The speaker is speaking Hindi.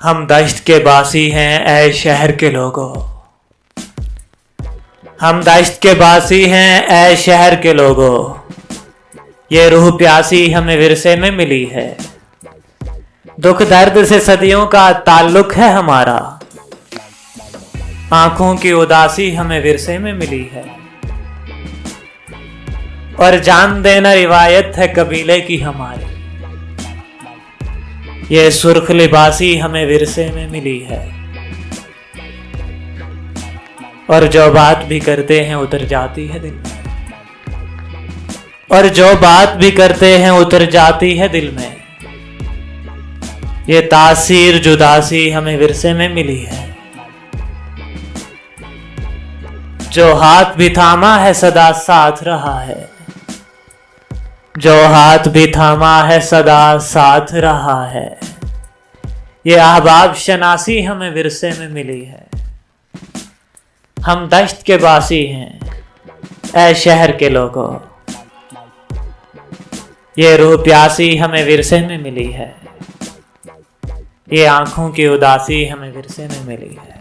हम दश्त के बासी हैं ऐ शहर के लोगों। हम दश्त के बासी हैं ऐ शहर के लोगों। ये रूह प्यासी हमें विरसे में मिली है। दुख दर्द से सदियों का ताल्लुक है हमारा। आंखों की उदासी हमें विरसे में मिली है। और जान देना रिवायत है कबीले की हमारी। ये सुर्ख लिबासी हमें विरसे में मिली है। और जो बात भी करते हैं उतर जाती है दिल में। और जो बात भी करते हैं उतर जाती है दिल में। ये तासीर जुदासी हमें विरसे में मिली है। जो हाथ भी थामा है सदा साथ रहा है। जो हाथ भी थामा है सदा साथ रहा है। ये अहबाब शनासी हमें विरसे में मिली है। हम दश्त के बासी हैं ऐ शहर के लोगों। ये रूह प्यासी हमें विरसे में मिली है। ये आंखों की उदासी हमें विरसे में मिली है।